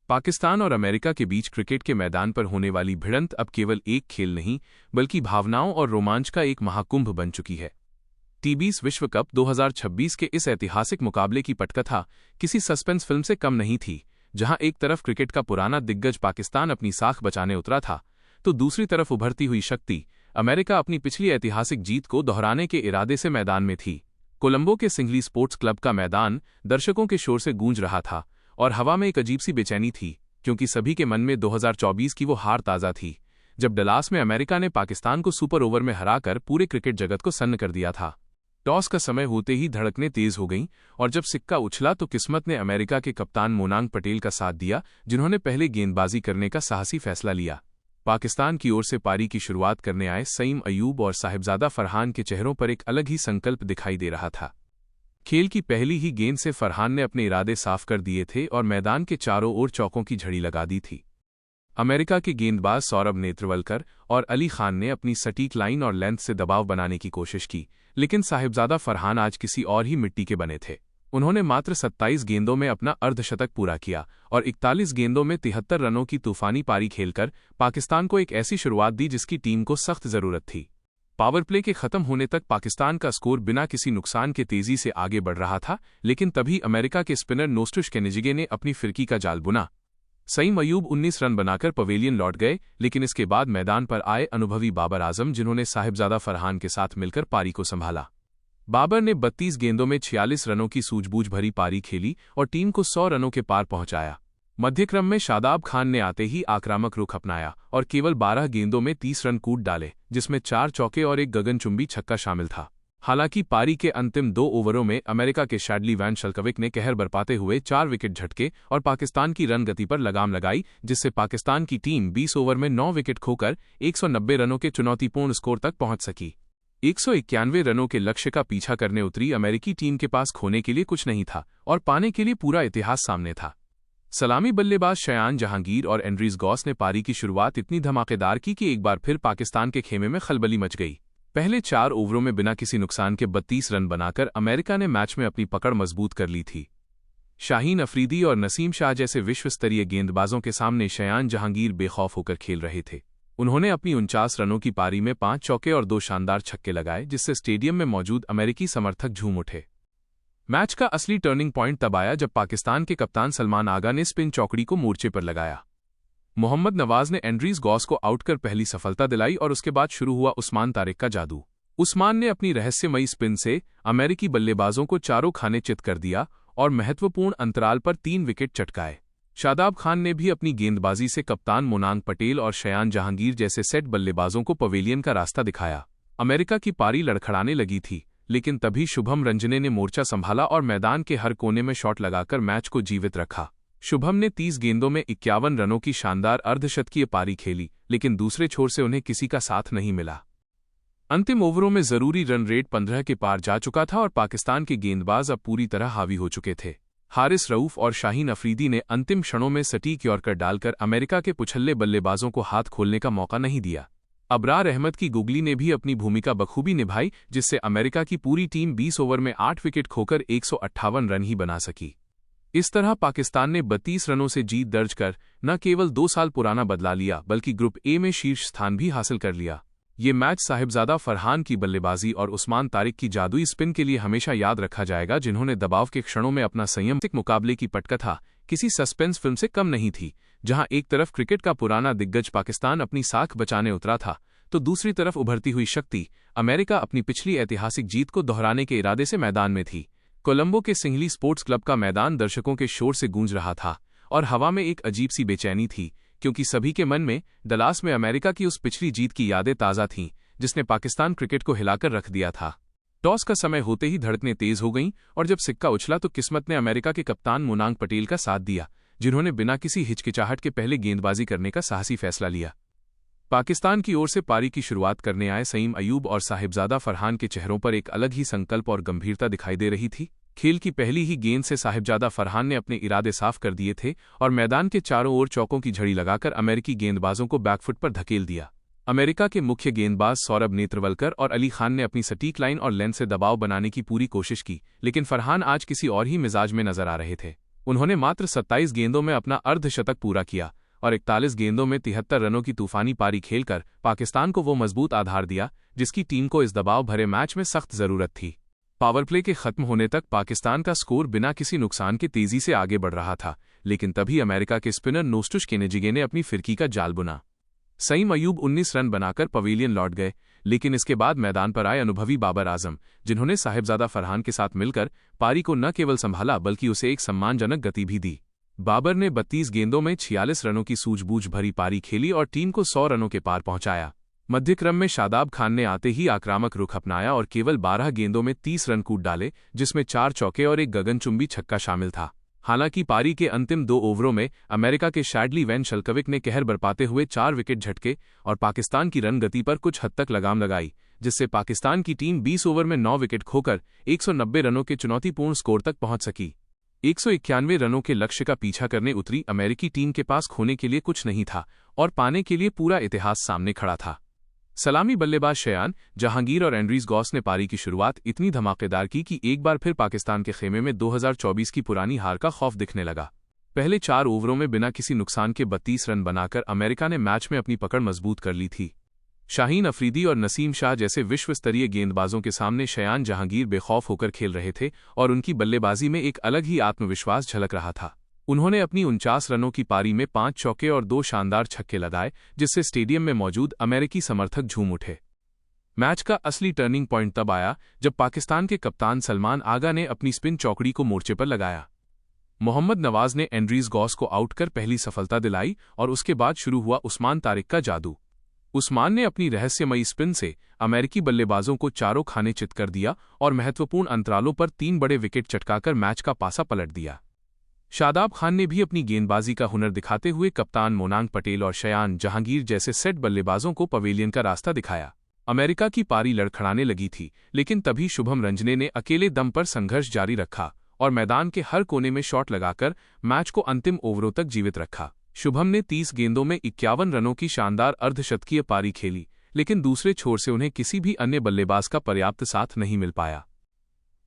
पाकिस्तान और अमेरिका के बीच क्रिकेट के मैदान पर होने वाली भिड़ंत अब केवल एक खेल नहीं बल्कि भावनाओं और रोमांच का एक महाकुंभ बन चुकी है। टी20 विश्व कप 2026 के इस ऐतिहासिक मुकाबले की पटकथा किसी सस्पेंस फिल्म से कम नहीं थी, जहां एक तरफ क्रिकेट का पुराना दिग्गज पाकिस्तान अपनी साख बचाने उतरा था, तो दूसरी तरफ उभरती हुई शक्ति अमेरिका अपनी पिछली ऐतिहासिक जीत को दोहराने के इरादे से मैदान में थी। कोलंबो के सिंगली स्पोर्ट्स क्लब का मैदान दर्शकों के शोर से गूंज रहा था और हवा में एक अजीब सी बेचैनी थी, क्योंकि सभी के मन में 2024 की वो हार ताज़ा थी, जब डलास में अमेरिका ने पाकिस्तान को सुपर ओवर में हराकर पूरे क्रिकेट जगत को सन्न कर दिया था। टॉस का समय होते ही धड़कनें तेज हो गईं और जब सिक्का उछला तो किस्मत ने अमेरिका के कप्तान मोनांग पटेल का साथ दिया, जिन्होंने पहले गेंदबाजी करने का साहसी फैसला लिया। पाकिस्तान की ओर से पारी की शुरुआत करने आए सईम अयूब और साहिबजादा फरहान के चेहरों पर एक अलग ही संकल्प दिखाई दे रहा था। खेल की पहली ही गेंद से फरहान ने अपने इरादे साफ कर दिए थे और मैदान के चारों ओर चौकों की झड़ी लगा दी थी। अमेरिका के गेंदबाज सौरभ नेत्रवलकर और अली खान ने अपनी सटीक लाइन और लेंथ से दबाव बनाने की कोशिश की, लेकिन साहिबजादा फरहान आज किसी और ही मिट्टी के बने थे। उन्होंने मात्र 27 गेंदों में अपना अर्धशतक पूरा किया और 41 गेंदों में 73 रनों की तूफानी पारी खेलकर पाकिस्तान को एक ऐसी शुरुआत दी जिसकी टीम को सख्त जरूरत थी। पावर प्ले के खत्म होने तक पाकिस्तान का स्कोर बिना किसी नुकसान के तेजी से आगे बढ़ रहा था, लेकिन तभी अमेरिका के स्पिनर नोस्टुश केनिजिगे ने अपनी फिरकी का जाल बुना। सईम अयूब 19 रन बनाकर पवेलियन लौट गए, लेकिन इसके बाद मैदान पर आए अनुभवी बाबर आजम, जिन्होंने साहिबजादा फरहान के साथ मिलकर पारी को संभाला। बाबर ने 32 गेंदों में 46 रनों की सूझबूझ भरी पारी खेली और टीम को 100 रनों के पार पहुंचाया। मध्यक्रम में शादाब खान ने आते ही आक्रामक रुख अपनाया और केवल 12 गेंदों में 30 रन कूट डाले, जिसमें 4 चौके और एक गगनचुंबी छक्का शामिल था। हालांकि पारी के अंतिम 2 ओवरों में अमेरिका के शैडली वैन शल्कविक ने कहर बरपाते हुए 4 विकेट झटके और पाकिस्तान की रन गति पर लगाम लगाई, जिससे पाकिस्तान की टीम 20 ओवर में 9 विकेट खोकर 190 रनों के चुनौतीपूर्ण स्कोर तक पहुंच सकी। 191 रनों के लक्ष्य का पीछा करने उतरी अमेरिकी टीम के पास खोने के लिए कुछ नहीं था और पाने के लिए पूरा इतिहास सामने था। सलामी बल्लेबाज शयान जहांगीर और एंड्रीज गॉस ने पारी की शुरुआत इतनी धमाकेदार की कि एक बार फिर पाकिस्तान के खेमे में खलबली मच गई। पहले 4 ओवरों में बिना किसी नुकसान के 32 रन बनाकर अमेरिका ने मैच में अपनी पकड़ मजबूत कर ली थी। शाहीन अफरीदी और नसीम शाह जैसे विश्व स्तरीय गेंदबाजों के सामने शयान जहांगीर बेखौफ होकर खेल रहे थे। उन्होंने अपनी 49 रनों की पारी में 5 चौके और 2 शानदार छक्के लगाए, जिससे स्टेडियम में मौजूद अमेरिकी समर्थक झूम उठे। मैच का असली टर्निंग पॉइंट तब आया जब पाकिस्तान के कप्तान सलमान आगा ने स्पिन चौकड़ी को मोर्चे पर लगाया। मोहम्मद नवाज ने एंड्रीज गॉस को आउट कर पहली सफलता दिलाई और उसके बाद शुरू हुआ उस्मान तारिक का जादू। उस्मान ने अपनी रहस्यमयी स्पिन से अमेरिकी बल्लेबाजों को चारों खाने चित कर दिया और महत्वपूर्ण अंतराल पर 3 विकेट चटकाए। शादाब खान ने भी अपनी गेंदबाजी से कप्तान मोनांग पटेल और शयान जहांगीर जैसे सेट बल्लेबाजों को पवेलियन का रास्ता दिखाया। अमेरिका की पारी लड़खड़ाने लगी थी, लेकिन तभी शुभम रंजने ने मोर्चा संभाला और मैदान के हर कोने में शॉट लगाकर मैच को जीवित रखा। शुभम ने 30 गेंदों में 51 रनों की शानदार अर्धशतकीय पारी खेली, लेकिन दूसरे छोर से उन्हें किसी का साथ नहीं मिला। अंतिम ओवरों में जरूरी रन रेट 15 के पार जा चुका था और पाकिस्तान के गेंदबाज अब पूरी तरह हावी हो चुके थे। हारिस रऊफ और शाहीन अफरीदी ने अंतिम क्षणों में सटीक यॉर्कर डालकर अमेरिका के पुछल्ले बल्लेबाजों को हाथ खोलने का मौका नहीं दिया। अबरार अहमद की गुगली ने भी अपनी भूमिका बखूबी निभाई, जिससे अमेरिका की पूरी टीम 20 ओवर में 8 विकेट खोकर 158 रन ही बना सकी। इस तरह पाकिस्तान ने 32 रनों से जीत दर्ज कर न केवल 2 साल पुराना बदला लिया, बल्कि ग्रुप ए में शीर्ष स्थान भी हासिल कर लिया। ये मैच साहिबजादा फरहान की बल्लेबाजी और उस्मान तारिक की जादुई स्पिन के लिए हमेशा याद रखा जाएगा, जिन्होंने दबाव के क्षणों में अपना संयम। मुकाबले की पटकथा किसी सस्पेंस फिल्म से कम नहीं थी, जहां एक तरफ क्रिकेट का पुराना दिग्गज पाकिस्तान अपनी साख बचाने उतरा था, तो दूसरी तरफ उभरती हुई शक्ति अमेरिका अपनी पिछली ऐतिहासिक जीत को दोहराने के इरादे से मैदान में थी। कोलंबो के सिंगली स्पोर्ट्स क्लब का मैदान दर्शकों के शोर से गूंज रहा था और हवा में एक अजीब सी बेचैनी थी, क्योंकि सभी के मन में डलास में अमेरिका की उस पिछली जीत की यादें ताज़ा थीं, जिसने पाकिस्तान क्रिकेट को हिलाकर रख दिया था। टॉस का समय होते ही धड़कनें तेज हो गईं और जब सिक्का उछला तो किस्मत ने अमेरिका के कप्तान मोनांग पटेल का साथ दिया, जिन्होंने बिना किसी हिचकिचाहट के पहले गेंदबाजी करने का साहसी फैसला लिया। पाकिस्तान की ओर से पारी की शुरुआत करने आए सईम अयूब और साहिबजादा फरहान के चेहरों पर एक अलग ही संकल्प और गंभीरता दिखाई दे रही थी। खेल की पहली ही गेंद से साहिबजादा फरहान ने अपने इरादे साफ कर दिए थे और मैदान के चारों ओर चौकों की झड़ी लगाकर अमेरिकी गेंदबाजों को बैकफुट पर धकेल दिया। अमेरिका के मुख्य गेंदबाज सौरभ नेत्रवलकर और अली खान ने अपनी सटीक लाइन और लेंथ से दबाव बनाने की पूरी कोशिश की, लेकिन फरहान आज किसी और ही मिजाज में नजर आ रहे थे। उन्होंने मात्र 27 गेंदों में अपना अर्धशतक पूरा किया और 41 गेंदों में 73 रनों की तूफानी पारी खेलकर पाकिस्तान को वो मजबूत आधार दिया जिसकी टीम को इस दबाव भरे मैच में सख्त जरूरत थी। पावर प्ले के खत्म होने तक पाकिस्तान का स्कोर बिना किसी नुकसान के तेजी से आगे बढ़ रहा था, लेकिन तभी अमेरिका के स्पिनर नोस्टुश केनेजिगे ने अपनी फिरकी का जाल बुना। सईम अयूब 19 रन बनाकर पवेलियन लौट गए, लेकिन इसके बाद मैदान पर आए अनुभवी बाबर आजम, जिन्होंने साहिबजादा फरहान के साथ मिलकर पारी को न केवल संभाला बल्कि उसे एक सम्मानजनक गति भी दी। बाबर ने 32 गेंदों में 46 रनों की सूझबूझ भरी पारी खेली और टीम को 100 रनों के पार पहुंचाया। मध्यक्रम में शादाब खान ने आते ही आक्रामक रुख अपनाया और केवल 12 गेंदों में 30 रन कूट डाले, जिसमें 4 चौके और एक गगनचुंबी छक्का शामिल था। हालांकि पारी के अंतिम 2 ओवरों में अमेरिका के शैडली वैन शल्कविक ने कहर बरपाते हुए 4 विकेट झटके और पाकिस्तान की रन गति पर कुछ हद तक लगाम लगाई, जिससे पाकिस्तान की टीम 20 ओवर में 9 विकेट खोकर 190 रनों के चुनौतीपूर्ण स्कोर तक पहुंच सकी। 191 रनों के लक्ष्य का पीछा करने उतरी अमेरिकी टीम के पास खोने के लिए कुछ नहीं था और पाने के लिए पूरा इतिहास सामने खड़ा था। सलामी बल्लेबाज शयान, जहांगीर और एंड्रीज गॉस ने पारी की शुरुआत इतनी धमाकेदार की कि एक बार फिर पाकिस्तान के खेमे में 2024 की पुरानी हार का खौफ दिखने लगा। पहले 4 ओवरों में बिना किसी नुकसान के 32 रन बनाकर अमेरिका ने मैच में अपनी पकड़ मजबूत कर ली थी। शाहीन अफरीदी और नसीम शाह जैसे विश्व स्तरीय गेंदबाजों के सामने शयान जहांगीर बेखौफ होकर खेल रहे थे और उनकी बल्लेबाजी में एक अलग ही आत्मविश्वास झलक रहा था। उन्होंने अपनी 49 रनों की पारी में 5 चौके और 2 शानदार छक्के लगाए, जिससे स्टेडियम में मौजूद अमेरिकी समर्थक झूम उठे। मैच का असली टर्निंग पॉइंट तब आया जब पाकिस्तान के कप्तान सलमान आगा ने अपनी स्पिन चौकड़ी को मोर्चे पर लगाया। मोहम्मद नवाज ने एंड्रीज गॉस को आउट कर पहली सफलता दिलाई और उसके बाद शुरू हुआ उस्मान तारिक का जादू। उस्मान ने अपनी रहस्यमयी स्पिन से अमेरिकी बल्लेबाजों को चारों खाने चित कर दिया और महत्वपूर्ण अंतरालों पर 3 बड़े विकेट चटकाकर मैच का पासा पलट दिया। शादाब खान ने भी अपनी गेंदबाजी का हुनर दिखाते हुए कप्तान मोनांग पटेल और शयान जहांगीर जैसे सेट बल्लेबाजों को पवेलियन का रास्ता दिखाया। अमेरिका की पारी लड़खड़ाने लगी थी, लेकिन तभी शुभम रंजने ने अकेले दम पर संघर्ष जारी रखा और मैदान के हर कोने में शॉट लगाकर मैच को अंतिम ओवरों तक जीवित रखा। शुभम ने 30 गेंदों में 51 रनों की शानदार अर्धशतकीय पारी खेली, लेकिन दूसरे छोर से उन्हें किसी भी अन्य बल्लेबाज का पर्याप्त साथ नहीं मिल पाया।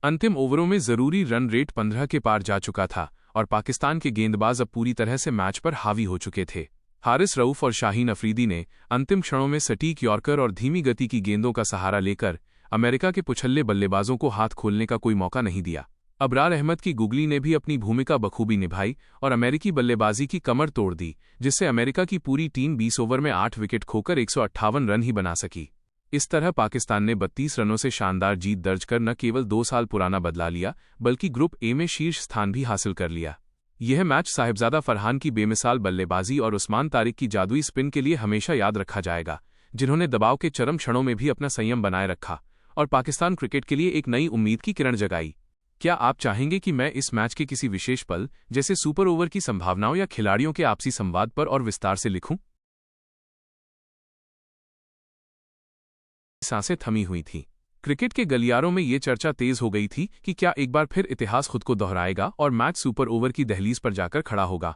अंतिम ओवरों में जरूरी रन रेट 15 के पार जा चुका था और पाकिस्तान के गेंदबाज अब पूरी तरह से मैच पर हावी हो चुके थे। हारिस रऊफ और शाहीन अफरीदी ने अंतिम क्षणों में सटीक यॉर्कर और धीमी गति की गेंदों का सहारा लेकर अमेरिका के पुछल्ले बल्लेबाजों को हाथ खोलने का कोई मौका नहीं दिया। अबरार अहमद की गुगली ने भी अपनी भूमिका बखूबी निभाई और अमेरिकी बल्लेबाजी की कमर तोड़ दी, जिससे अमेरिका की पूरी टीम 20 ओवर में 8 विकेट खोकर 158 रन ही बना सकी। इस तरह पाकिस्तान ने 32 रनों से शानदार जीत दर्ज कर न केवल 2 साल पुराना बदला लिया, बल्कि ग्रुप ए में शीर्ष स्थान भी हासिल कर लिया। यह मैच साहिबजादा फरहान की बेमिसाल बल्लेबाजी और उस्मान तारिक की जादुई स्पिन के लिए हमेशा याद रखा जाएगा, जिन्होंने दबाव के चरम क्षणों में भी अपना संयम बनाए रखा और पाकिस्तान क्रिकेट के लिए एक नई उम्मीद की किरण जगाई। क्या आप चाहेंगे कि मैं इस मैच के किसी विशेष पल, जैसे सुपर ओवर की संभावनाओं या खिलाड़ियों के आपसी संवाद पर और विस्तार से लिखूं? सांसें थमी हुई थीं। क्रिकेट के गलियारों में ये चर्चा तेज हो गई थी कि क्या एक बार फिर इतिहास खुद को दोहराएगा और मैच सुपर ओवर की दहलीज पर जाकर खड़ा होगा।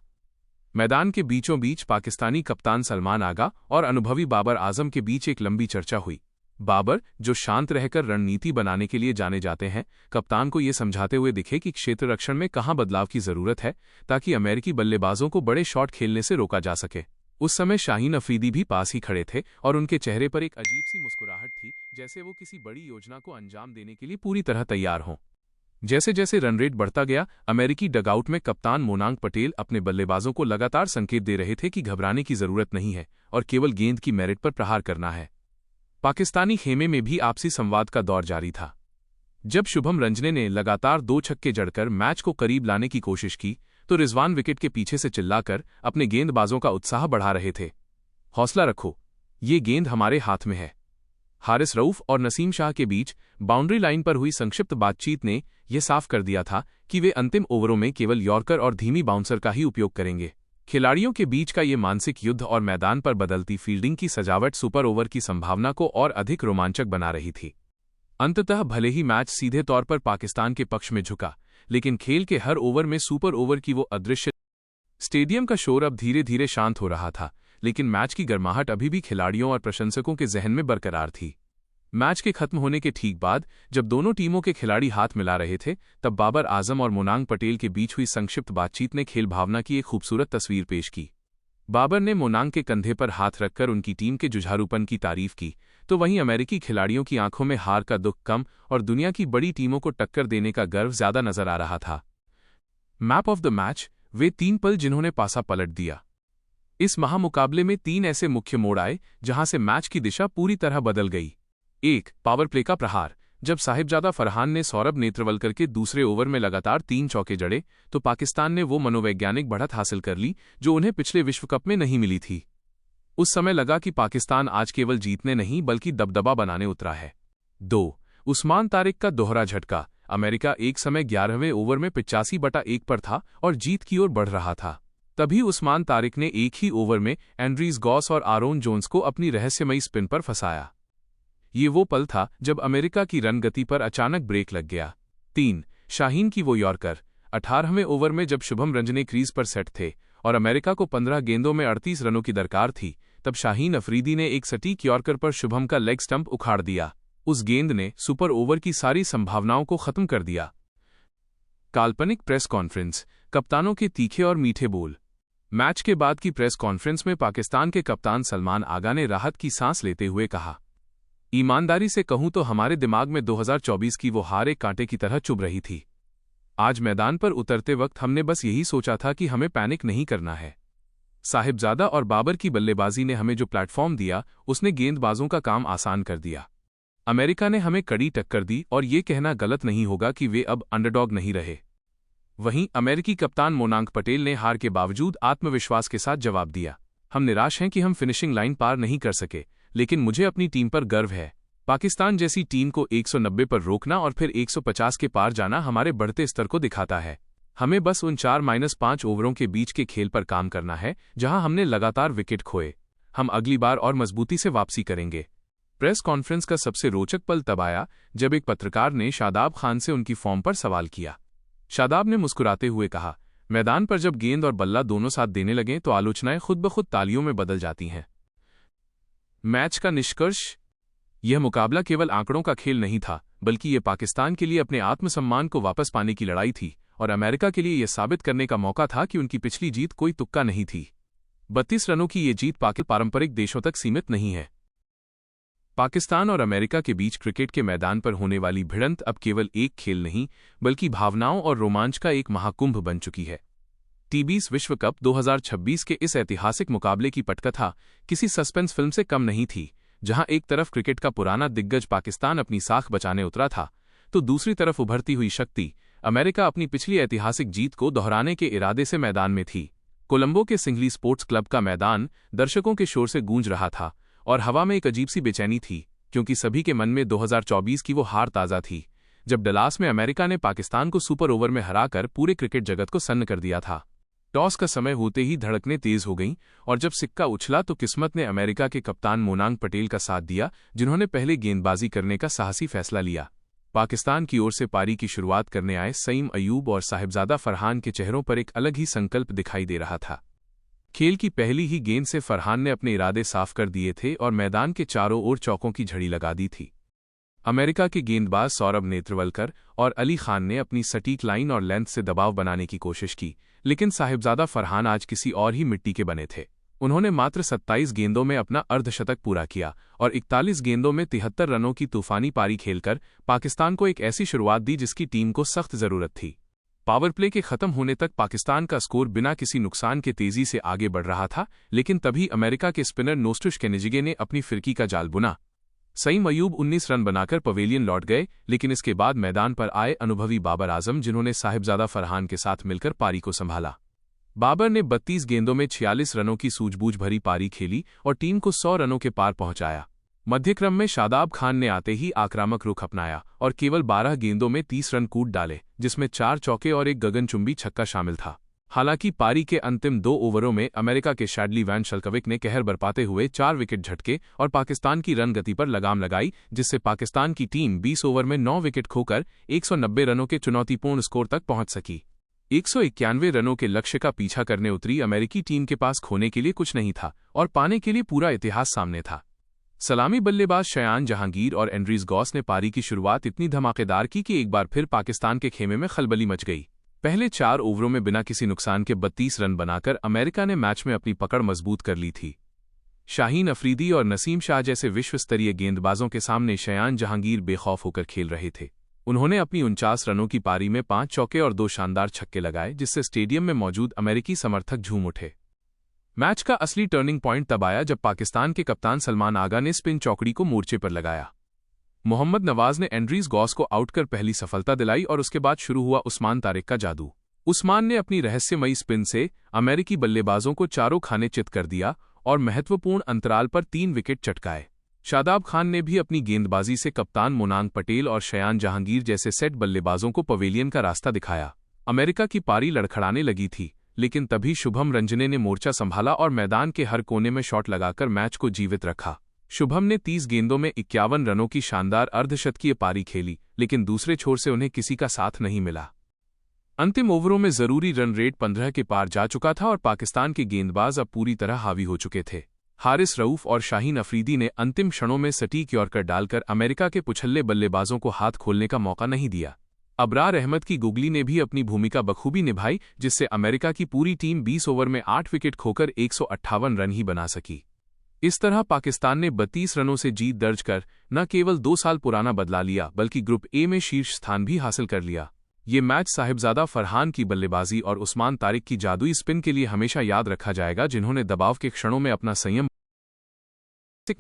मैदान के बीचों बीच पाकिस्तानी कप्तान सलमान आगा और अनुभवी बाबर आजम के बीच एक लंबी चर्चा हुई। बाबर, जो शांत रहकर रणनीति बनाने के लिए जाने जाते हैं, कप्तान को ये समझाते हुए दिखे कि क्षेत्र रक्षण में कहाँ बदलाव की जरूरत है ताकि अमेरिकी बल्लेबाजों को बड़े शॉट खेलने से रोका जा सके। उस समय शाहीन अफरीदी भी पास ही खड़े थे और उनके चेहरे पर एक अजीब सी मुस्कुराहट थी, जैसे वो किसी बड़ी योजना को अंजाम देने के लिए पूरी तरह तैयार हों। जैसे जैसे रन रेट बढ़ता गया, अमेरिकी डगआउट में कप्तान मोनांग पटेल अपने बल्लेबाजों को लगातार संकेत दे रहे थे कि घबराने की जरूरत नहीं है और केवल गेंद की मेरिट पर प्रहार करना है। पाकिस्तानी खेमे में भी आपसी संवाद का दौर जारी था। जब शुभम रंजने ने लगातार 2 छक्के जड़कर मैच को करीब लाने की कोशिश की, तो रिजवान विकेट के पीछे से चिल्लाकर अपने गेंदबाजों का उत्साह बढ़ा रहे थे। हौसला रखो, ये गेंद हमारे हाथ में है। हारिस रऊफ और नसीम शाह के बीच बाउंड्री लाइन पर हुई संक्षिप्त बातचीत ने यह साफ कर दिया था कि वे अंतिम ओवरों में केवल यॉर्कर और धीमी बाउंसर का ही उपयोग करेंगे। खिलाड़ियों के बीच का ये मानसिक युद्ध और मैदान पर बदलती फील्डिंग की सजावट सुपर ओवर की संभावना को और अधिक रोमांचक बना रही थी। अंततः भले ही मैच सीधे तौर पर पाकिस्तान के पक्ष में झुका, लेकिन खेल के हर ओवर में सुपर ओवर की वो अदृश्य स्टेडियम का शोर अब धीरे धीरे शांत हो रहा था, लेकिन मैच की गर्माहट अभी भी खिलाड़ियों और प्रशंसकों के जहन में बरकरार थी। मैच के खत्म होने के ठीक बाद जब दोनों टीमों के खिलाड़ी हाथ मिला रहे थे, तब बाबर आजम और मोनांग पटेल के बीच हुई संक्षिप्त बातचीत ने खेल भावना की एक खूबसूरत तस्वीर पेश की। बाबर ने मोनांग के कंधे पर हाथ रखकर उनकी टीम के जुझारूपन की तारीफ की, तो वहीं अमेरिकी खिलाड़ियों की आंखों में हार का दुख कम और दुनिया की बड़ी टीमों को टक्कर देने का गर्व ज्यादा नजर आ रहा था। मैप ऑफ द मैच, वे 3 पल जिन्होंने पासा पलट दिया। इस महामुकाबले में 3 ऐसे मुख्य मोड़ आए जहां से मैच की दिशा पूरी तरह बदल गई। 1. पावर प्ले का प्रहार। जब साहिबजादा फरहान ने सौरभ नेत्रवलकर के दूसरे ओवर में लगातार 3 चौके जड़े, तो पाकिस्तान ने वो मनोवैज्ञानिक बढ़त हासिल कर ली जो उन्हें पिछले विश्व कप में नहीं मिली थी। उस समय लगा कि पाकिस्तान आज केवल जीतने नहीं बल्कि दबदबा बनाने उतरा है। 2. उस्मान तारिक का दोहरा झटका। अमेरिका एक समय 11वें ओवर में 85/1 पर था और जीत की ओर बढ़ रहा था। तभी उस्मान तारिक ने एक ही ओवर में एंड्रीज गॉस और आरोन जोन्स को अपनी रहस्यमयी स्पिन पर फंसाया। ये वो पल था जब अमेरिका की रन गति पर अचानक ब्रेक लग गया। 3. शाहीन की वो यॉर्कर। 18वें ओवर में जब शुभम रंजने क्रीज पर सेट थे और अमेरिका को 15 गेंदों में 38 रनों की दरकार थी, तब शाहीन अफरीदी ने एक सटीक यॉर्कर पर शुभम का लेग स्टंप उखाड़ दिया। उस गेंद ने सुपर ओवर की सारी संभावनाओं को खत्म कर दिया। काल्पनिक प्रेस कॉन्फ्रेंस, कप्तानों के तीखे और मीठे बोल। मैच के बाद की प्रेस कॉन्फ्रेंस में पाकिस्तान के कप्तान सलमान आगा ने राहत की सांस लेते हुए कहा, ईमानदारी से कहूं तो हमारे दिमाग में 2024 की वो हार एक कांटे की तरह चुभ रही थी। आज मैदान पर उतरते वक्त हमने बस यही सोचा था कि हमें पैनिक नहीं करना है। साहिबजादा और बाबर की बल्लेबाजी ने हमें जो प्लेटफॉर्म दिया, उसने गेंदबाजों का काम आसान कर दिया। अमेरिका ने हमें कड़ी टक्कर दी और ये कहना गलत नहीं होगा कि वे अब अंडरडॉग नहीं रहे। वहीं अमेरिकी कप्तान मोनांग पटेल ने हार के बावजूद आत्मविश्वास के साथ जवाब दिया, हम निराश हैं कि हम फिनिशिंग लाइन पार नहीं कर सके, लेकिन मुझे अपनी टीम पर गर्व है। पाकिस्तान जैसी टीम को 190 पर रोकना और फिर 150 के पार जाना हमारे बढ़ते स्तर को दिखाता है। हमें बस उन 4-5 ओवरों के बीच के खेल पर काम करना है जहां हमने लगातार विकेट खोए। हम अगली बार और मजबूती से वापसी करेंगे। प्रेस कॉन्फ्रेंस का सबसे रोचक पल तब आया जब एक पत्रकार ने शादाब खान से उनकी फॉर्म पर सवाल किया। शादाब ने मुस्कुराते हुए कहा, मैदान पर जब गेंद और बल्ला दोनों साथ देने लगें तो आलोचनाएं खुद ब खुद तालियों में बदल जाती हैं। मैच का निष्कर्ष, यह मुकाबला केवल आंकड़ों का खेल नहीं था, बल्कि यह पाकिस्तान के लिए अपने आत्मसम्मान को वापस पाने की लड़ाई थी और अमेरिका के लिए यह साबित करने का मौका था कि उनकी पिछली जीत कोई तुक्का नहीं थी। 32 रनों की ये जीत पारंपरिक देशों तक सीमित नहीं है। पाकिस्तान और अमेरिका के बीच क्रिकेट के मैदान पर होने वाली भिड़ंत अब केवल एक खेल नहीं बल्कि भावनाओं और रोमांच का एक महाकुंभ बन चुकी है। टी20 विश्व कप 2026 के इस ऐतिहासिक मुकाबले की पटकथा किसी सस्पेंस फिल्म से कम नहीं थी, जहां एक तरफ क्रिकेट का पुराना दिग्गज पाकिस्तान अपनी साख बचाने उतरा था, तो दूसरी तरफ उभरती हुई शक्ति अमेरिका अपनी पिछली ऐतिहासिक जीत को दोहराने के इरादे से मैदान में थी। कोलंबो के सिंगली स्पोर्ट्स क्लब का मैदान दर्शकों के शोर से गूंज रहा था और हवा में एक अजीब सी बेचैनी थी, क्योंकि सभी के मन में 2024 की वो हार ताज़ा थी, जब डलास में अमेरिका ने पाकिस्तान को सुपर ओवर में हराकर पूरे क्रिकेट जगत को सन्न कर दिया था। टॉस का समय होते ही धड़कनें तेज हो गईं और जब सिक्का उछला तो किस्मत ने अमेरिका के कप्तान मोनांग पटेल का साथ दिया, जिन्होंने पहले गेंदबाजी करने का साहसी फैसला लिया। पाकिस्तान की ओर से पारी की शुरुआत करने आए सईम अयूब और साहिबजादा फरहान के चेहरों पर एक अलग ही संकल्प दिखाई दे रहा था। खेल की पहली ही गेंद से फरहान ने अपने इरादे साफ कर दिए थे और मैदान के चारों ओर चौकों की झड़ी लगा दी थी। अमेरिका के गेंदबाज सौरभ नेत्रवलकर और अली खान ने अपनी सटीक लाइन और लेंथ से दबाव बनाने की कोशिश की, लेकिन साहिबजादा फरहान आज किसी और ही मिट्टी के बने थे। उन्होंने मात्र 27 गेंदों में अपना अर्धशतक पूरा किया और 41 गेंदों में 73 रनों की तूफानी पारी खेलकर पाकिस्तान को एक ऐसी शुरुआत दी जिसकी टीम को सख्त जरूरत थी। पावर प्ले के खत्म होने तक पाकिस्तान का स्कोर बिना किसी नुकसान के तेजी से आगे बढ़ रहा था, लेकिन तभी अमेरिका के स्पिनर नोस्टुश केनेजिगे ने अपनी फिरकी का जाल बुना। सईम अयूब 19 रन बनाकर पवेलियन लौट गए, लेकिन इसके बाद मैदान पर आए अनुभवी बाबर आजम, जिन्होंने साहिबजादा फरहान के साथ मिलकर पारी को संभाला। बाबर ने 32 गेंदों में 46 रनों की सूझबूझ भरी पारी खेली और टीम को 100 रनों के पार पहुंचाया। मध्यक्रम में शादाब खान ने आते ही आक्रामक रुख अपनाया और केवल 12 गेंदों में 30 रन कूट डाले, जिसमें 4 चौके और एक गगनचुंबी छक्का शामिल था। हालांकि पारी के अंतिम 2 ओवरों में अमेरिका के शैडली वैन शल्कविक ने कहर बरपाते हुए 4 विकेट झटके और पाकिस्तान की रन गति पर लगाम लगाई, जिससे पाकिस्तान की टीम 20 ओवर में 9 विकेट खोकर 190 रनों के चुनौतीपूर्ण स्कोर तक पहुंच सकी। 191 रनों के लक्ष्य का पीछा करने उतरी अमेरिकी टीम के पास खोने के लिए कुछ नहीं था और पाने के लिए पूरा इतिहास सामने था। सलामी बल्लेबाज शयान जहांगीर और एंड्रीज गॉस ने पारी की शुरुआत इतनी धमाकेदार की कि एक बार फिर पाकिस्तान के खेमे में खलबली मच गई। पहले 4 ओवरों में बिना किसी नुकसान के 32 रन बनाकर अमेरिका ने मैच में अपनी पकड़ मजबूत कर ली थी। शाहीन अफरीदी और नसीम शाह जैसे विश्व स्तरीय गेंदबाजों के सामने शयान जहांगीर बेखौफ होकर खेल रहे थे। उन्होंने अपनी 49 रनों की पारी में 5 चौके और 2 शानदार छक्के लगाए, जिससे स्टेडियम में मौजूद अमेरिकी समर्थक झूम उठे। मैच का असली टर्निंग पॉइंट तब आया जब पाकिस्तान के कप्तान सलमान आगा ने स्पिन चौकड़ी को मोर्चे पर लगाया। मोहम्मद नवाज ने एंड्रीज गॉस को आउट कर पहली सफलता दिलाई और उसके बाद शुरू हुआ उस्मान तारिक का जादू। उस्मान ने अपनी रहस्यमयी स्पिन से अमेरिकी बल्लेबाजों को चारों खाने चित कर दिया और महत्वपूर्ण अंतराल पर 3 विकेट चटकाए। शादाब खान ने भी अपनी गेंदबाजी से कप्तान मोनांग पटेल और शयान जहांगीर जैसे सेट बल्लेबाजों को पवेलियन का रास्ता दिखाया। अमेरिका की पारी लड़खड़ाने लगी थी, लेकिन तभी शुभम रंजने ने मोर्चा संभाला और मैदान के हर कोने में शॉट लगाकर मैच को जीवित रखा। शुभम ने 30 गेंदों में 51 रनों की शानदार अर्धशतकीय पारी खेली, लेकिन दूसरे छोर से उन्हें किसी का साथ नहीं मिला। अंतिम ओवरों में जरूरी रन रेट 15 के पार जा चुका था और पाकिस्तान के गेंदबाज अब पूरी तरह हावी हो चुके थे। हारिस रऊफ और शाहीन अफरीदी ने अंतिम क्षणों में सटीक यॉर्कर डालकर अमेरिका के पुछल्ले बल्लेबाजों को हाथ खोलने का मौका नहीं दिया। अबरार अहमद की गुगली ने भी अपनी भूमिका बखूबी निभाई, जिससे अमेरिका की पूरी टीम 20 ओवर में 8 विकेट खोकर 158 रन ही बना सकी। इस तरह पाकिस्तान ने 32 रनों से जीत दर्ज कर न केवल 2 साल पुराना बदला लिया, बल्कि ग्रुप ए में शीर्ष स्थान भी हासिल कर लिया। ये मैच साहिबजादा फरहान की बल्लेबाजी और उस्मान तारिक की जादुई स्पिन के लिए हमेशा याद रखा जाएगा, जिन्होंने दबाव के क्षणों में अपना संयम।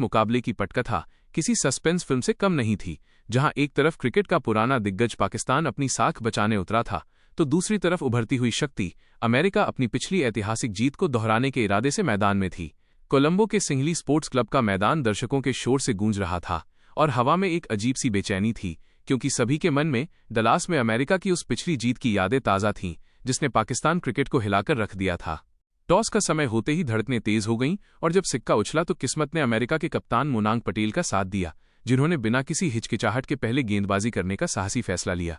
मुकाबले की पटकथा किसी सस्पेंस फिल्म से कम नहीं थी, जहां एक तरफ क्रिकेट का पुराना दिग्गज पाकिस्तान अपनी साख बचाने उतरा था, तो दूसरी तरफ उभरती हुई शक्ति अमेरिका अपनी पिछली ऐतिहासिक जीत को दोहराने के इरादे से मैदान में थी। कोलंबो के सिंघली स्पोर्ट्स क्लब का मैदान दर्शकों के शोर से गूंज रहा था और हवा में एक अजीब सी बेचैनी थी, क्योंकि सभी के मन में डलास में अमेरिका की उस पिछली जीत की यादें ताज़ा थीं, जिसने पाकिस्तान क्रिकेट को हिलाकर रख दिया था। टॉस का समय होते ही धड़कनें तेज हो गईं और जब सिक्का उछला तो किस्मत ने अमेरिका के कप्तान मोनांग पटेल का साथ दिया, जिन्होंने बिना किसी हिचकिचाहट के पहले गेंदबाजी करने का साहसी फैसला लिया।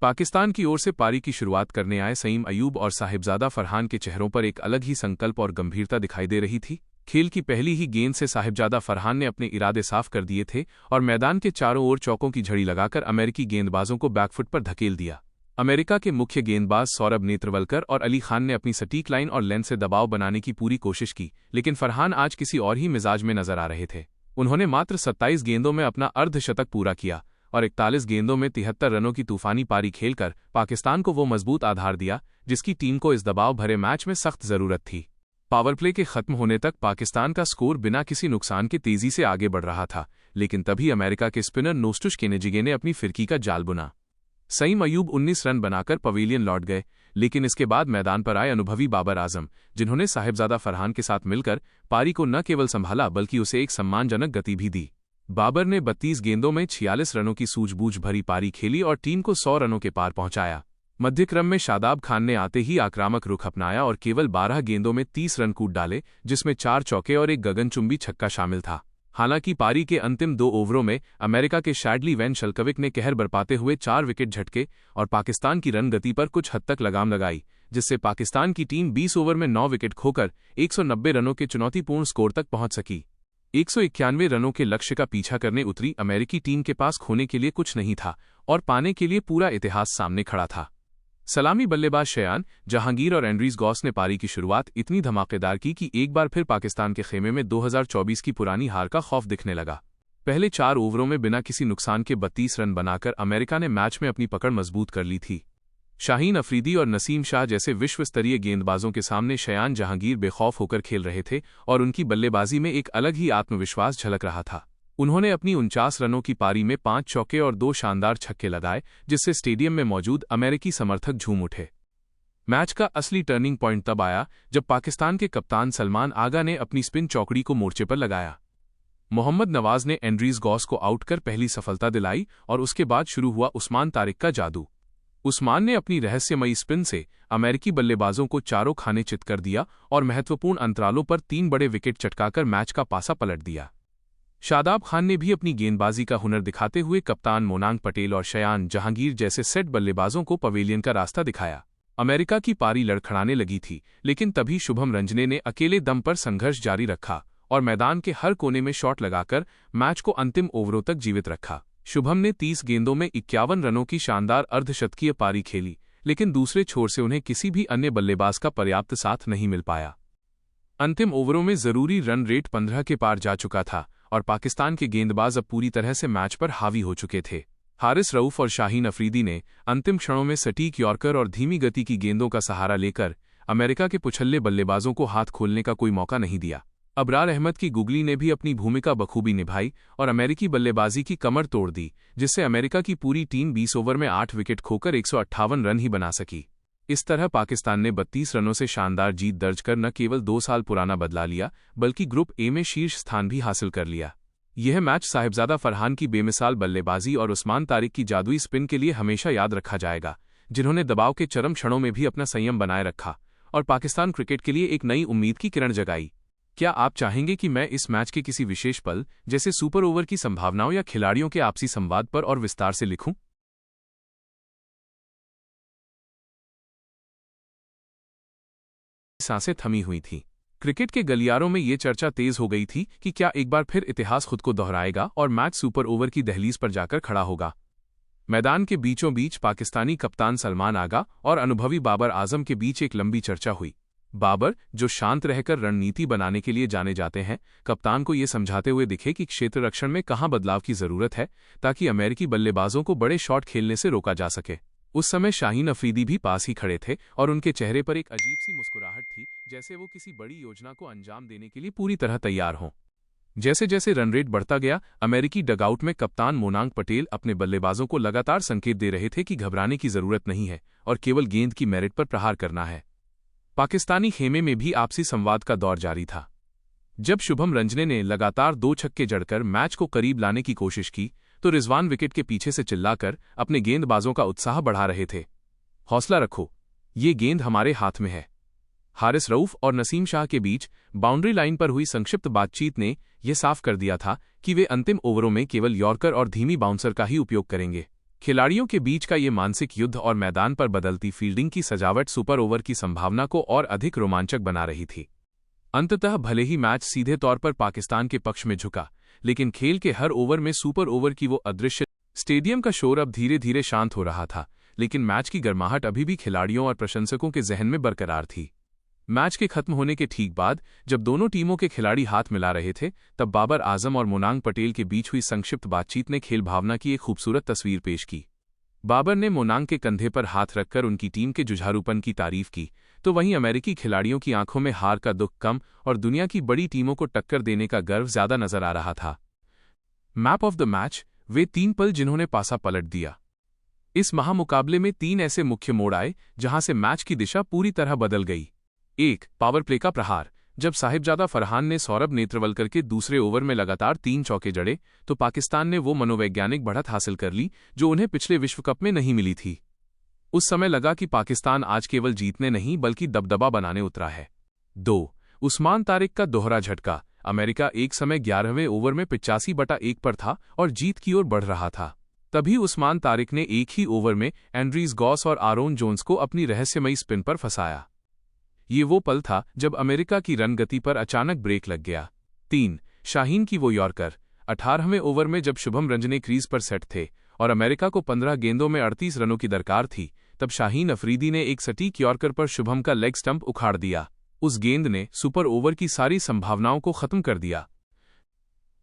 पाकिस्तान की ओर से पारी की शुरुआत करने आए सईम अयूब और साहिबजादा फरहान के चेहरों पर एक अलग ही संकल्प और गंभीरता दिखाई दे रही थी। खेल की पहली ही गेंद से साहिबजादा फरहान ने अपने इरादे साफ कर दिए थे और मैदान के चारों ओर चौकों की झड़ी लगाकर अमेरिकी गेंदबाजों को बैकफुट पर धकेल दिया। अमेरिका के मुख्य गेंदबाज सौरभ नेत्रवलकर और अली खान ने अपनी सटीक लाइन और लेंथ से दबाव बनाने की पूरी कोशिश की, लेकिन फरहान आज किसी और ही मिजाज में नजर आ रहे थे। उन्होंने मात्र 27 गेंदों में अपना अर्धशतक पूरा किया और 41 गेंदों में 73 रनों की तूफानी पारी खेलकर पाकिस्तान को वो मजबूत आधार दिया जिसकी टीम को इस दबाव भरे मैच में सख्त जरूरत थी। पावर प्ले के खत्म होने तक पाकिस्तान का स्कोर बिना किसी नुकसान के तेजी से आगे बढ़ रहा था, लेकिन तभी अमेरिका के स्पिनर नोस्टुश केनेजिगे ने अपनी फिरकी का जाल बुना। सईम अयूब 19 रन बनाकर पवेलियन लौट गए, लेकिन इसके बाद मैदान पर आए अनुभवी बाबर आजम, जिन्होंने साहिबजादा फरहान के साथ मिलकर पारी को न केवल संभाला बल्कि उसे एक सम्मानजनक गति भी दी। बाबर ने 32 गेंदों में 46 रनों की सूझबूझ भरी पारी खेली और टीम को 100 रनों के पार पहुंचाया। मध्यक्रम में शादाब खान ने आते ही आक्रामक रुख अपनाया और केवल 12 गेंदों में 30 रन कूद डाले, जिसमें 4 चौके और एक गगनचुंबी छक्का शामिल था। हालांकि पारी के अंतिम 2 ओवरों में अमेरिका के शैडली वैन शल्कविक ने कहर बरपाते हुए 4 विकेट झटके और पाकिस्तान की रन गति पर कुछ हद तक लगाम लगाई, जिससे पाकिस्तान की टीम 20 ओवर में 9 विकेट खोकर 190 रनों के चुनौतीपूर्ण स्कोर तक पहुंच सकी। 191 रनों के लक्ष्य का पीछा करने उतरी अमेरिकी टीम के पास खोने के लिए कुछ नहीं था और पाने के लिए पूरा इतिहास सामने खड़ा था। सलामी बल्लेबाज शयान जहांगीर और एंड्रीज गॉस ने पारी की शुरुआत इतनी धमाकेदार की कि एक बार फिर पाकिस्तान के खेमे में 2024 की पुरानी हार का खौफ दिखने लगा। पहले 4 ओवरों में बिना किसी नुकसान के 32 रन बनाकर अमेरिका ने मैच में अपनी पकड़ मजबूत कर ली थी। शाहीन अफरीदी और नसीम शाह जैसे विश्व स्तरीय गेंदबाजों के सामने शयान जहांगीर बेखौफ होकर खेल रहे थे और उनकी बल्लेबाजी में एक अलग ही आत्मविश्वास झलक रहा था। उन्होंने अपनी 49 रनों की पारी में 5 चौके और 2 शानदार छक्के लगाए, जिससे स्टेडियम में मौजूद अमेरिकी समर्थक झूम उठे। मैच का असली टर्निंग पॉइंट तब आया जब पाकिस्तान के कप्तान सलमान आगा ने अपनी स्पिन चौकड़ी को मोर्चे पर लगाया। मोहम्मद नवाज ने एंड्रीज गॉस को आउट कर पहली सफलता दिलाई और उसके बाद शुरू हुआ उस्मान तारिक का जादू। उस्मान ने अपनी रहस्यमयी स्पिन से अमेरिकी बल्लेबाजों को चारों खाने चित कर दिया और महत्वपूर्ण अंतरालों पर 3 बड़े विकेट चटकाकर मैच का पासा पलट दिया। शादाब खान ने भी अपनी गेंदबाजी का हुनर दिखाते हुए कप्तान मोनांग पटेल और शयान जहांगीर जैसे सेट बल्लेबाजों को पवेलियन का रास्ता दिखाया। अमेरिका की पारी लड़खड़ाने लगी थी, लेकिन तभी शुभम रंजने ने अकेले दम पर संघर्ष जारी रखा और मैदान के हर कोने में शॉट लगाकर मैच को अंतिम ओवरों तक जीवित रखा। शुभम ने 30 गेंदों में 51 रनों की शानदार अर्धशतकीय पारी खेली, लेकिन दूसरे छोर से उन्हें किसी भी अन्य बल्लेबाज का पर्याप्त साथ नहीं मिल पाया। अंतिम ओवरों में जरूरी रन रेट 15 के पार जा चुका था और पाकिस्तान के गेंदबाज अब पूरी तरह से मैच पर हावी हो चुके थे। हारिस रऊफ और शाहीन अफरीदी ने अंतिम क्षणों में सटीक यॉर्कर और धीमी गति की गेंदों का सहारा लेकर अमेरिका के पुछल्ले बल्लेबाजों को हाथ खोलने का कोई मौका नहीं दिया। अबरार अहमद की गुगली ने भी अपनी भूमिका बखूबी निभाई और अमेरिकी बल्लेबाजी की कमर तोड़ दी, जिससे अमेरिका की पूरी टीम 20 ओवर में 8 विकेट खोकर 158 रन ही बना सकी। इस तरह पाकिस्तान ने 32 रनों से शानदार जीत दर्ज कर न केवल 2 साल पुराना बदला लिया, बल्कि ग्रुप ए में शीर्ष स्थान भी हासिल कर लिया। यह मैच साहिबजादा फरहान की बेमिसाल बल्लेबाजी और उस्मान तारिक की जादुई स्पिन के लिए हमेशा याद रखा जाएगा, जिन्होंने दबाव के चरम क्षणों में भी अपना संयम बनाए रखा और पाकिस्तान क्रिकेट के लिए एक नई उम्मीद की किरण जगाई। क्या आप चाहेंगे कि मैं इस मैच के किसी विशेष पल, जैसे सुपर ओवर की संभावनाओं या खिलाड़ियों के आपसी संवाद पर और विस्तार से लिखूं? सांसें थमी हुई थीं। क्रिकेट के गलियारों में ये चर्चा तेज हो गई थी कि क्या एक बार फिर इतिहास खुद को दोहराएगा और मैच सुपर ओवर की दहलीज पर जाकर खड़ा होगा। मैदान के बीचों बीच पाकिस्तानी कप्तान सलमान आगा और अनुभवी बाबर आजम के बीच एक लंबी चर्चा हुई। बाबर, जो शांत रहकर रणनीति बनाने के लिए जाने जाते हैं, कप्तान को ये समझाते हुए दिखे कि क्षेत्र रक्षण में कहां बदलाव की जरूरत है ताकि अमेरिकी बल्लेबाजों को बड़े शॉट खेलने से रोका जा सके। उस समय शाहीन अफरीदी भी पास ही खड़े थे और उनके चेहरे पर एक अजीब सी मुस्कुराहट थी, जैसे वो किसी बड़ी योजना को अंजाम देने के लिए पूरी तरह तैयार हों। जैसे जैसे रन रेट बढ़ता गया, अमेरिकी डगआउट में कप्तान मोनांग पटेल अपने बल्लेबाजों को लगातार संकेत दे रहे थे कि घबराने की जरूरत नहीं है और केवल गेंद की मेरिट पर प्रहार करना है। पाकिस्तानी खेमे में भी आपसी संवाद का दौर जारी था। जब शुभम रंजने ने लगातार 2 छक्के जड़कर मैच को करीब लाने की कोशिश की, तो रिजवान विकेट के पीछे से चिल्लाकर अपने गेंदबाजों का उत्साह बढ़ा रहे थे। हौसला रखो, ये गेंद हमारे हाथ में है। हारिस रऊफ और नसीम शाह के बीच बाउंड्री लाइन पर हुई संक्षिप्त बातचीत ने यह साफ कर दिया था कि वे अंतिम ओवरों में केवल यॉर्कर और धीमी बाउंसर का ही उपयोग करेंगे। खिलाड़ियों के बीच का ये मानसिक युद्ध और मैदान पर बदलती फील्डिंग की सजावट सुपर ओवर की संभावना को और अधिक रोमांचक बना रही थी। अंततः भले ही मैच सीधे तौर पर पाकिस्तान के पक्ष में झुका, लेकिन खेल के हर ओवर में सुपर ओवर की वो अदृश्य स्टेडियम का शोर अब धीरे धीरे शांत हो रहा था, लेकिन मैच की गर्माहट अभी भी खिलाड़ियों और प्रशंसकों के जहन में बरकरार थी। मैच के खत्म होने के ठीक बाद जब दोनों टीमों के खिलाड़ी हाथ मिला रहे थे, तब बाबर आजम और मोनांग पटेल के बीच हुई संक्षिप्त बातचीत ने खेल भावना की एक खूबसूरत तस्वीर पेश की। बाबर ने मोनांग के कंधे पर हाथ रखकर उनकी टीम के जुझारूपन की तारीफ की, तो वहीं अमेरिकी खिलाड़ियों की आंखों में हार का दुख कम और दुनिया की बड़ी टीमों को टक्कर देने का गर्व ज्यादा नजर आ रहा था। मैप ऑफ द मैच, वे 3 पल जिन्होंने पासा पलट दिया। इस महामुकाबले में 3 ऐसे मुख्य मोड़ आए जहां से मैच की दिशा पूरी तरह बदल गई। 1. पावर प्ले का प्रहार। जब साहिबजादा फरहान ने सौरभ नेत्रवलकर के दूसरे ओवर में लगातार 3 चौके जड़े, तो पाकिस्तान ने वो मनोवैज्ञानिक बढ़त हासिल कर ली जो उन्हें पिछले विश्व कप में नहीं मिली थी। उस समय लगा कि पाकिस्तान आज केवल जीतने नहीं बल्कि दबदबा बनाने उतरा है। 2. उस्मान तारिक का दोहरा झटका। अमेरिका एक समय 11वें ओवर में 85/1 पर था और जीत की ओर बढ़ रहा था। तभी उस्मान तारिक ने एक ही ओवर में एंड्रीज गॉस और आरोन जोन्स को अपनी रहस्यमयी स्पिन पर फंसाया। ये वो पल था जब अमेरिका की रन गति पर अचानक ब्रेक लग गया। 3. शाहीन की वो यॉर्कर। 18वें ओवर में जब शुभम रंजने क्रीज पर सेट थे और अमेरिका को 15 गेंदों में 38 रनों की दरकार थी, तब शाहीन अफरीदी ने एक सटीक यॉर्कर पर शुभम का लेग स्टंप उखाड़ दिया। उस गेंद ने सुपर ओवर की सारी संभावनाओं को खत्म कर दिया।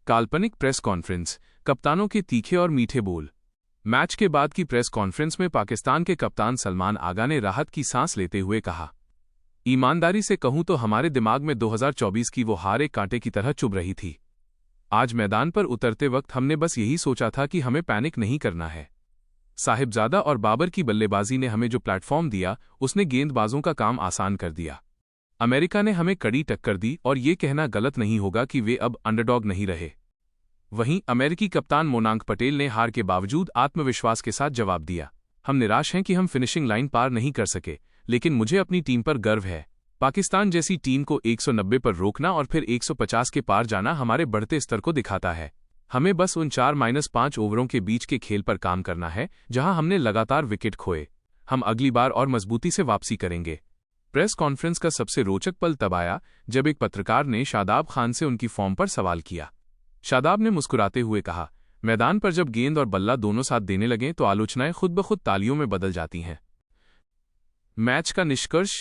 काल्पनिक प्रेस कॉन्फ्रेंस। कप्तानों के तीखे और मीठे बोल। मैच के बाद की प्रेस कॉन्फ्रेंस में पाकिस्तान के कप्तान सलमान आगा ने राहत की सांस लेते हुए कहा, ईमानदारी से कहूं तो हमारे दिमाग में 2024 की वो हार एक कांटे की तरह चुभ रही थी। आज मैदान पर उतरते वक्त हमने बस यही सोचा था कि हमें पैनिक नहीं करना है। साहिबजादा और बाबर की बल्लेबाजी ने हमें जो प्लेटफॉर्म दिया, उसने गेंदबाजों का काम आसान कर दिया। अमेरिका ने हमें कड़ी टक्कर दी और ये कहना गलत नहीं होगा कि वे अब अंडरडॉग नहीं रहे। वहीं अमेरिकी कप्तान मोनांग पटेल ने हार के बावजूद आत्मविश्वास के साथ जवाब दिया, हम निराश हैं कि हम फिनिशिंग लाइन पार नहीं कर सके, लेकिन मुझे अपनी टीम पर गर्व है। पाकिस्तान जैसी टीम को 190 पर रोकना और फिर 150 के पार जाना हमारे बढ़ते स्तर को दिखाता है। हमें बस उन 4-5 ओवरों के बीच के खेल पर काम करना है जहां हमने लगातार विकेट खोए। हम अगली बार और मजबूती से वापसी करेंगे। प्रेस कॉन्फ्रेंस का सबसे रोचक पल तब आया जब एक पत्रकार ने शादाब खान से उनकी फॉर्म पर सवाल किया। शादाब ने मुस्कुराते हुए कहा, मैदान पर जब गेंद और बल्ला दोनों साथ देने लगें तो आलोचनाएं खुद ब खुद तालियों में बदल जाती हैं। मैच का निष्कर्ष।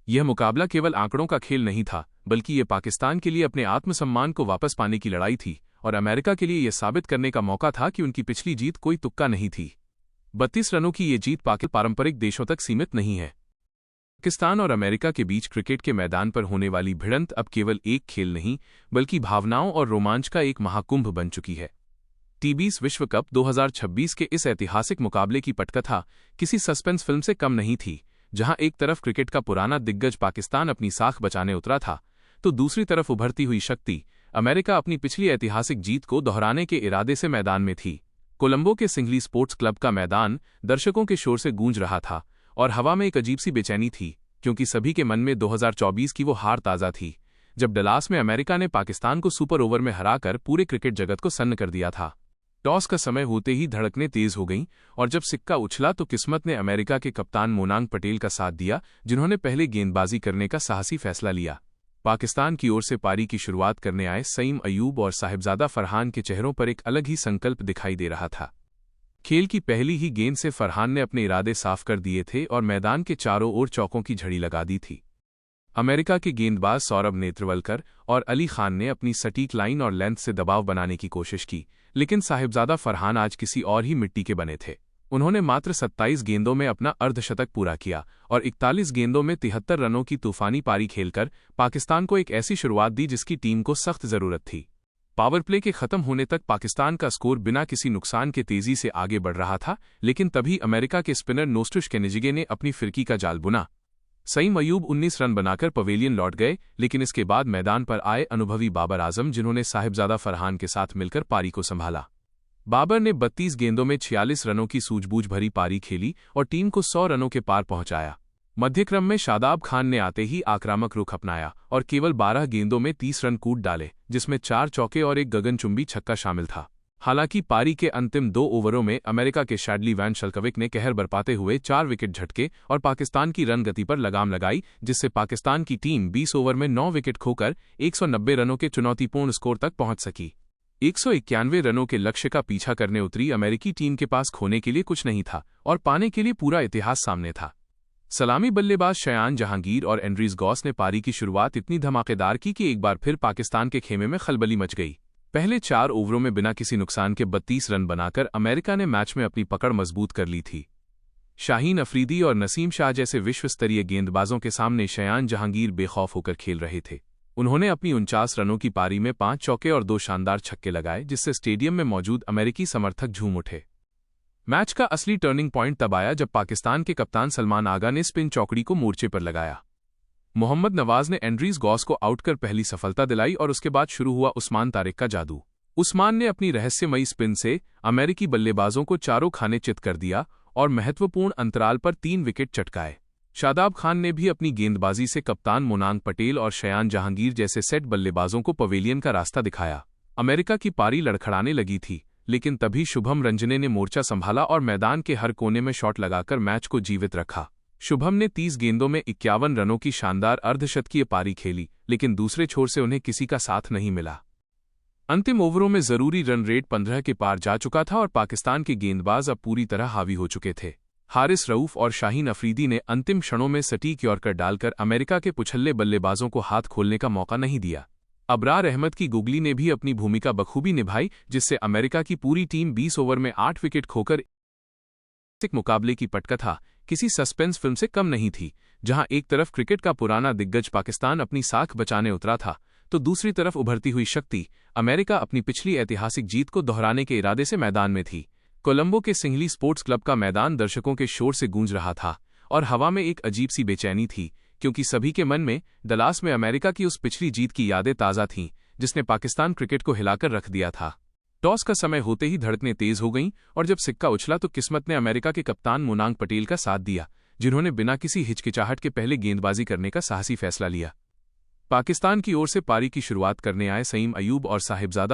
यह मुकाबला केवल आंकड़ों का खेल नहीं था, बल्कि यह पाकिस्तान के लिए अपने आत्मसम्मान को वापस पाने की लड़ाई थी और अमेरिका के लिए यह साबित करने का मौका था कि उनकी पिछली जीत कोई तुक्का नहीं थी। 32 रनों की ये जीत पारंपरिक देशों तक सीमित नहीं है। पाकिस्तान और अमेरिका के बीच क्रिकेट के मैदान पर होने वाली भिड़ंत अब केवल एक खेल नहीं, बल्कि भावनाओं और रोमांच का एक महाकुंभ बन चुकी है। टी20 विश्व कप 2026 के इस ऐतिहासिक मुकाबले की पटकथा किसी सस्पेंस फिल्म से कम नहीं थी, जहां एक तरफ क्रिकेट का पुराना दिग्गज पाकिस्तान अपनी साख बचाने उतरा था, तो दूसरी तरफ उभरती हुई शक्ति अमेरिका अपनी पिछली ऐतिहासिक जीत को दोहराने के इरादे से मैदान में थी। कोलंबो के सिंघली स्पोर्ट्स क्लब का मैदान दर्शकों के शोर से गूंज रहा था और हवा में एक अजीब सी बेचैनी थी, क्योंकि सभी के मन में 2024 की वो हार ताज़ा थी, जब डलास में अमेरिका ने पाकिस्तान को सुपर ओवर में हराकर पूरे क्रिकेट जगत को सन्न कर दिया था। टॉस का समय होते ही धड़कनें तेज हो गईं और जब सिक्का उछला तो किस्मत ने अमेरिका के कप्तान मोनांग पटेल का साथ दिया, जिन्होंने पहले गेंदबाजी करने का साहसी फैसला लिया। पाकिस्तान की ओर से पारी की शुरुआत करने आए सईम अयूब और साहिबजादा फरहान के चेहरों पर एक अलग ही संकल्प दिखाई दे रहा था। खेल की पहली ही गेंद से फरहान ने अपने इरादे साफ कर दिए थे और मैदान के चारों ओर चौकों की झड़ी लगा दी थी। अमेरिका के गेंदबाज सौरभ नेत्रवलकर और अली खान ने अपनी सटीक लाइन और लेंथ से दबाव बनाने की कोशिश की, लेकिन साहिबजादा फरहान आज किसी और ही मिट्टी के बने थे। उन्होंने मात्र 27 गेंदों में अपना अर्धशतक पूरा किया और 41 गेंदों में 73 रनों की तूफानी पारी खेलकर पाकिस्तान को एक ऐसी शुरुआत दी जिसकी टीम को सख्त जरूरत थी। पावर प्ले के खत्म होने तक पाकिस्तान का स्कोर बिना किसी नुकसान के तेजी से आगे बढ़ रहा था, लेकिन तभी अमेरिका के स्पिनर नोस्टुश केनिजिगे ने अपनी फिरकी का जाल बुना। सईम अयूब 19 रन बनाकर पवेलियन लौट गए, लेकिन इसके बाद मैदान पर आए अनुभवी बाबर आजम, जिन्होंने साहिबजादा फरहान के साथ मिलकर पारी को संभाला। बाबर ने 32 गेंदों में 46 रनों की सूझबूझ भरी पारी खेली और टीम को 100 रनों के पार पहुंचाया। मध्यक्रम में शादाब खान ने आते ही आक्रामक रुख अपनाया और केवल 12 गेंदों में 30 रन कूट डाले, जिसमें 4 चौके और एक गगनचुंबी छक्का शामिल था। हालांकि पारी के अंतिम 2 ओवरों में अमेरिका के शैडली वैन शल्कविक ने कहर बरपाते हुए 4 विकेट झटके और पाकिस्तान की रन गति पर लगाम लगाई, जिससे पाकिस्तान की टीम 20 ओवर में 9 विकेट खोकर 190 रनों के चुनौतीपूर्ण स्कोर तक पहुंच सकी। 191 रनों के लक्ष्य का पीछा करने उतरी अमेरिकी टीम के पास खोने के लिए कुछ नहीं था और पाने के लिए पूरा इतिहास सामने था। सलामी बल्लेबाज शयान जहांगीर और एंड्रीज गॉस ने पारी की शुरुआत इतनी धमाकेदार की कि एक बार फिर पाकिस्तान के खेमे में खलबली मच गई। पहले 4 ओवरों में बिना किसी नुकसान के 32 रन बनाकर अमेरिका ने मैच में अपनी पकड़ मजबूत कर ली थी। शाहीन अफरीदी और नसीम शाह जैसे विश्व स्तरीय गेंदबाजों के सामने शयान जहांगीर बेखौफ होकर खेल रहे थे। उन्होंने अपनी 49 रनों की पारी में 5 चौके और 2 शानदार छक्के लगाए, जिससे स्टेडियम में मौजूद अमेरिकी समर्थक झूम उठे। मैच का असली टर्निंग पॉइंट तब आया जब पाकिस्तान के कप्तान सलमान आगा ने स्पिन चौकड़ी को मोर्चे पर लगाया। मोहम्मद नवाज ने एंड्रीज गॉस को आउट कर पहली सफलता दिलाई और उसके बाद शुरू हुआ उस्मान तारिक का जादू। उस्मान ने अपनी रहस्यमयी स्पिन से अमेरिकी बल्लेबाजों को चारों खाने चित कर दिया और महत्वपूर्ण अंतराल पर 3 विकेट चटकाए। शादाब खान ने भी अपनी गेंदबाजी से कप्तान मोनांग पटेल और शयान जहांगीर जैसे सेट बल्लेबाजों को पवेलियन का रास्ता दिखाया। अमेरिका की पारी लड़खड़ाने लगी थी, लेकिन तभी शुभम रंजने ने मोर्चा संभाला और मैदान के हर कोने में शॉट लगाकर मैच को जीवित रखा। शुभम ने 30 गेंदों में 51 रनों की शानदार अर्धशतकीय पारी खेली, लेकिन दूसरे छोर से उन्हें किसी का साथ नहीं मिला। अंतिम ओवरों में जरूरी रन रेट 15 के पार जा चुका था और पाकिस्तान के गेंदबाज अब पूरी तरह हावी हो चुके थे। हारिस रऊफ और शाहीन अफरीदी ने अंतिम क्षणों में सटीक यॉर्कर डालकर अमेरिका के पुछल्ले बल्लेबाजों को हाथ खोलने का मौका नहीं दिया। अबरार अहमद की गुगली ने भी अपनी भूमिका बखूबी निभाई, जिससे अमेरिका की पूरी टीम 20 ओवर में 8 विकेट खोकर मुकाबले की पटकथा किसी सस्पेंस फिल्म से कम नहीं थी, जहां एक तरफ क्रिकेट का पुराना दिग्गज पाकिस्तान अपनी साख बचाने उतरा था, तो दूसरी तरफ उभरती हुई शक्ति अमेरिका अपनी पिछली ऐतिहासिक जीत को दोहराने के इरादे से मैदान में थी। कोलंबो के सिंघली स्पोर्ट्स क्लब का मैदान दर्शकों के शोर से गूंज रहा था और हवा में एक अजीब सी बेचैनी थी, क्योंकि सभी के मन में डलास में अमेरिका की उस पिछली जीत की यादें ताज़ा थीं, जिसने पाकिस्तान क्रिकेट को हिलाकर रख दिया था। टॉस का समय होते ही धड़कनें तेज हो गईं और जब सिक्का उछला तो किस्मत ने अमेरिका के कप्तान मोनांग पटेल का साथ दिया, जिन्होंने बिना किसी हिचकिचाहट के पहले गेंदबाजी करने का साहसी फैसला लिया। पाकिस्तान की ओर से पारी की शुरुआत करने आए सईम अयूब और साहिबजादा